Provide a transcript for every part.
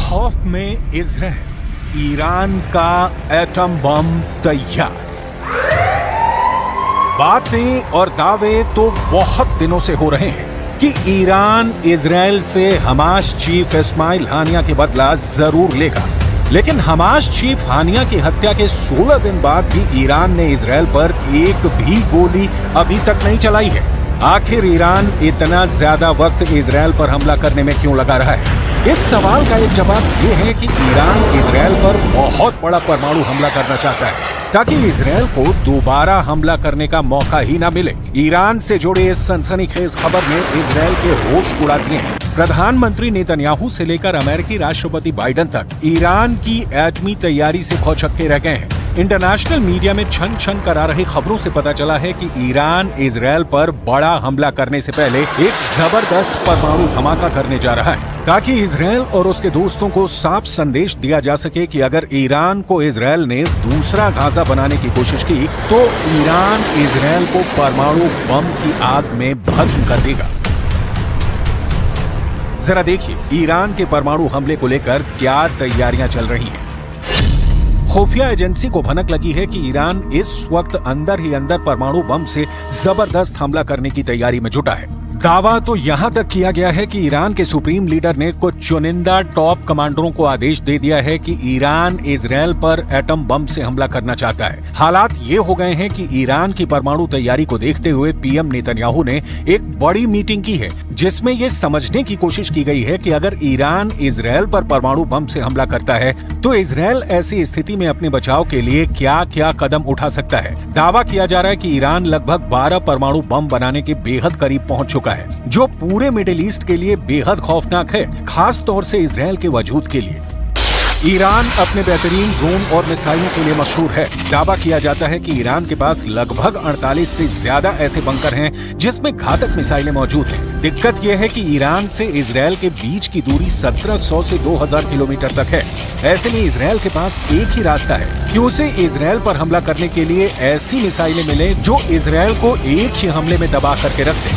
खौफ में Israel, Iran का एटम बम तैयार। बातें और दावे तो बहुत दिनों से हो रहे हैं कि ईरान इजराइल से हमास चीफ इस्माइल हानिया के बदला जरूर लेगा, लेकिन हमास चीफ हानिया की हत्या के 16 दिन बाद भी ईरान ने इजराइल पर एक भी गोली अभी तक नहीं चलाई है। आखिर ईरान इतना ज्यादा वक्त इजराइल पर हमला करने में क्यों लगा रहा है? इस सवाल का एक जवाब ये है कि ईरान इजराइल पर बहुत बड़ा परमाणु हमला करना चाहता है ताकि इजराइल को दोबारा हमला करने का मौका ही ना मिले। ईरान से जुड़े इस सनसनीखेज खबर ने इजराइल के होश उड़ा दिए हैं। प्रधानमंत्री नेतन्याहू से लेकर अमेरिकी राष्ट्रपति बाइडेन तक ईरान की एटमी तैयारी से भौचक्के रह गए हैं। इंटरनेशनल मीडिया में छन छन करा रही खबरों से पता चला है कि ईरान इजराइल पर बड़ा हमला करने से पहले एक जबरदस्त परमाणु धमाका करने जा रहा है ताकि इजराइल और उसके दोस्तों को साफ संदेश दिया जा सके कि अगर ईरान को इजराइल ने दूसरा गाजा बनाने की कोशिश की तो ईरान इजराइल को परमाणु बम की आग में भस्म कर देगा। जरा देखिए ईरान के परमाणु हमले को लेकर क्या तैयारियां चल रही हैं। खुफिया एजेंसी को भनक लगी है कि ईरान इस वक्त अंदर ही अंदर परमाणु बम से जबरदस्त हमला करने की तैयारी में जुटा है। दावा तो यहां तक किया गया है कि ईरान के सुप्रीम लीडर ने कुछ चुनिंदा टॉप कमांडरों को आदेश दे दिया है कि ईरान इजराइल पर एटम बम से हमला करना चाहता है। हालात ये हो गए हैं कि ईरान की परमाणु तैयारी को देखते हुए पीएम नेतन्याहू ने एक बड़ी मीटिंग की है जिसमें ये समझने की कोशिश की गई है कि अगर ईरान इजराइल पर परमाणु बम से हमला करता है तो इजराइल ऐसी स्थिति में अपने बचाव के लिए क्या क्या कदम उठा सकता है। दावा किया जा रहा है कि ईरान लगभग 12 परमाणु बम बनाने के बेहद करीब पहुंच चुका है, जो पूरे मिडिल ईस्ट के लिए बेहद खौफनाक है, खास तौर से इजराइल के वजूद के लिए। ईरान अपने बेहतरीन ड्रोन और मिसाइलों के लिए मशहूर है। दावा किया जाता है कि ईरान के पास लगभग 48 से ज्यादा ऐसे बंकर हैं जिसमें घातक मिसाइलें मौजूद हैं। दिक्कत यह है कि ईरान से इजराइल के बीच की दूरी 1700 से 2000 किलोमीटर तक है। ऐसे में इजराइल के पास एक ही रास्ता है कि उसे इजराइल पर हमला करने के लिए ऐसी मिसाइलें मिले जो इजराइल को एक ही हमले में दबा करके रख दे।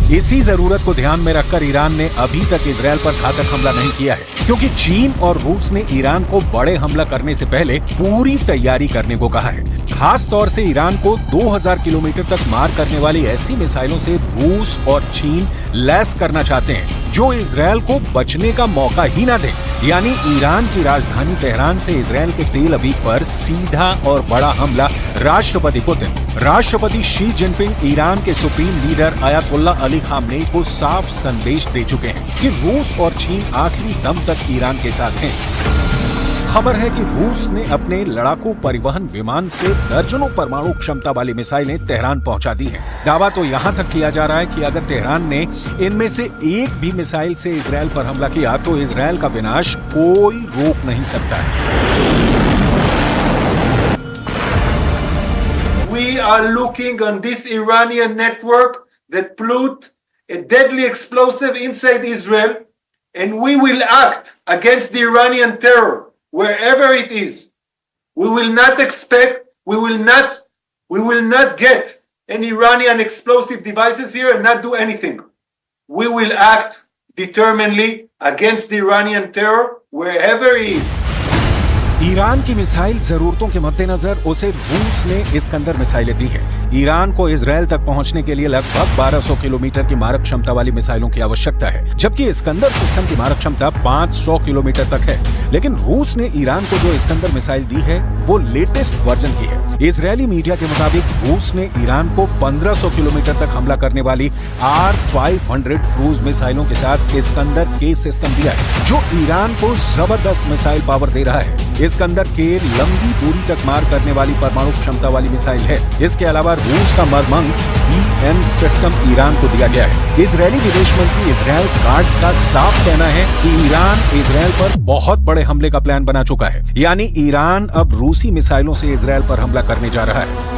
इसी जरूरत को ध्यान में रखकर ईरान ने अभी तक इजराइल पर घातक हमला नहीं किया है, क्योंकि चीन और रूस ने ईरान को बड़े हमला करने से पहले पूरी तैयारी करने को कहा है। खास तौर से ईरान को 2000 किलोमीटर तक मार करने वाली ऐसी मिसाइलों से रूस और चीन लैस करना चाहते हैं जो इजराइल को बचने का मौका ही ना दे। यानी ईरान की राजधानी तेहरान से इजराइल के तेल अवीव पर सीधा और बड़ा हमला राष्ट्रपति पुतिन, राष्ट्रपति शी जिनपिंग, ईरान के supreme leader Ayatollah Ali Khamenei को साफ संदेश दे चुके हैं कि रूस और चीन आखिरी दम तक ईरान के साथ हैं। खबर है कि रूस ने अपने लड़ाकू परिवहन विमान से दर्जनों परमाणु क्षमता वाली मिसाइलें तेहरान पहुंचा दी हैं। दावा तो यहां तक किया जा रहा है कि अगर तेहरान ने इनमें से एक भी मिसाइल से इजराइल पर हमला किया तो इजराइल का विनाश कोई रोक नहीं सकता है। We are looking on this Iranian network that put a deadly explosive inside Israel, and we will act against the Iranian terror wherever it is. We will not expect, we will not get any Iranian explosive devices here and not do anything. We will act determinedly against the Iranian terror wherever it is. Iran की missile जरूरतों के मद्देनजर उसे रूस ने Iskander मिसाइलें दी है। Iran को इजराइल तक पहुंचने के लिए लगभग 1200 किलोमीटर की मारक क्षमता वाली मिसाइलों की आवश्यकता है, जबकि इस्कंदर सिस्टम की मारक क्षमता 500 किलोमीटर तक है। लेकिन रूस ने ईरान को जो इस्कंदर मिसाइल दी है वो लेटेस्ट वर्जन की है। इजरायली मीडिया के मुताबिक रूस ने ईरान को 1500 किलोमीटर तक हमला करने वाली R-500 क्रूज मिसाइलों के साथ इस्कंदर के सिस्टम दिया है, जो ईरान को जबरदस्त मिसाइल पावर दे रहा है। इस्कंदर के लंबी दूरी तक मार करने वाली परमाणु क्षमता वाली मिसाइल है। इसके अलावा रूस का मरमंग्स BN सिस्टम ईरान को दिया गया है। इजरायली विदेश मंत्री इजराइल काट्ज का साफ कहना है कि ईरान इजराइल पर बहुत बड़े हमले का प्लान बना चुका है। यानी ईरान अब रूसी मिसाइलों से इजराइल पर हमला करने जा रहा है।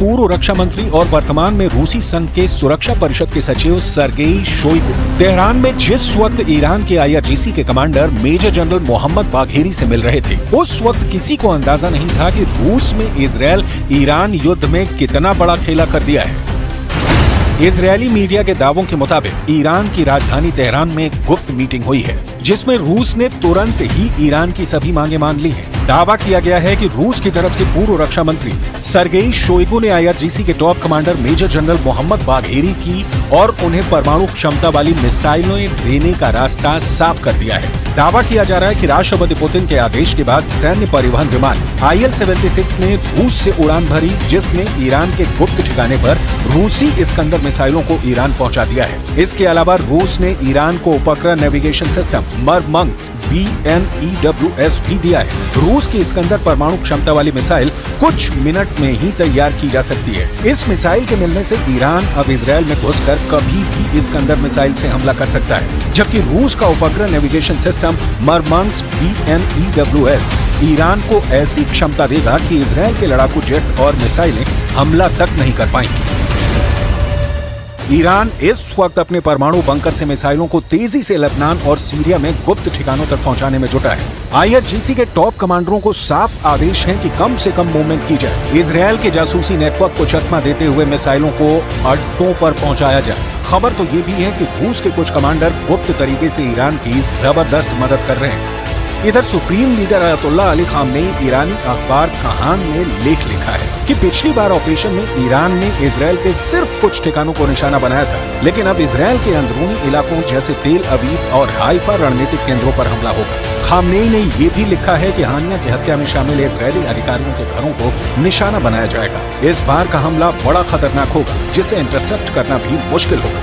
पूर्व रक्षा मंत्री और वर्तमान में रूसी संघ के सुरक्षा परिषद के सचिव सर्गेई शोइगु तेहरान में जिस वक्त ईरान के IRGC के commander major general Mohammad Bagheri से मिल रहे थे, उस वक्त किसी को अंदाजा नहीं था कि रूस में इजरायल ईरान युद्ध में कितना बड़ा खेला कर दिया है। इजरायली मीडिया के दावों के मुताबिक ईरान की राजधानी तेहरान में एक गुप्त मीटिंग हुई है, जिसमें रूस ने तुरंत ही ईरान की सभी मांगे मान ली हैं। दावा किया गया है कि रूस की तरफ से पूर्व रक्षा मंत्री सर्गेई शोइगु ने IRGC के top commander major general Mohammad Bagheri की और उन्हें परमाणु क्षमता वाली मिसाइलें देने का रास्ता साफ कर दिया है। दावा किया जा रहा है कि राष्ट्रपति पुतिन के आदेश के बाद सैन्य परिवहन विमान IL-76 ने रूस से उड़ान भरी, जिसने ईरान के गुप्त ठिकाने पर रूसी इस्कंदर मिसाइलों को ईरान पहुंचा दिया है। इसके अलावा रूस ने ईरान को उपग्रह नेविगेशन सिस्टम मरमंग्स BNEWS भी दिया है। रूस की इस्कंदर परमाणु क्षमता वाली मिसाइल कुछ मिनट में ही तैयार की जा सकती है। इस मिसाइल के मिलने से ईरान अब इजरायल में घुसकर कभी भी इस्कंदर मिसाइल से हमला कर सकता है, जबकि रूस का उपग्रह नेविगेशन सिस्टम मरमंग्स BNEWS ईरान को ऐसी क्षमता देगा कि इजरायल के लड़ाकू जेट और मिसाइलें हमला तक नहीं कर पाएंगी। ईरान इस वक्त अपने परमाणु बंकर से मिसाइलों को तेजी से लेबनान और सीरिया में गुप्त ठिकानों तक पहुंचाने में जुटा है। IRGC के टॉप कमांडरों को साफ आदेश है कि कम से कम मूवमेंट की जाए। इजरायल के जासूसी नेटवर्क को चकमा देते हुए मिसाइलों को अड्डों पर पहुंचाया जाए। खबर तो ये भी है कि रूस के कुछ कमांडर गुप्त तरीके से ईरान की जबरदस्त मदद कर रहे हैं। इधर supreme leader Ayatollah Ali Khamenei ईरानी अखबार कहान में लेख लिखा है कि पिछली बार ऑपरेशन में ईरान ने इजरायल के सिर्फ कुछ ठिकानों को निशाना बनाया था, लेकिन अब इजरायल के अंदरूनी इलाकों जैसे तेल अवीव और हाइफा रणनीतिक केंद्रों पर हमला होगा। खामनेई ने ये भी लिखा है कि हानिया की हत्या में शामिल इजरायली अधिकारियों के घरों को निशाना बनाया जाएगा। इस बार का हमला बड़ा खतरनाक होगा, जिसे इंटरसेप्ट करना भी मुश्किल होगा।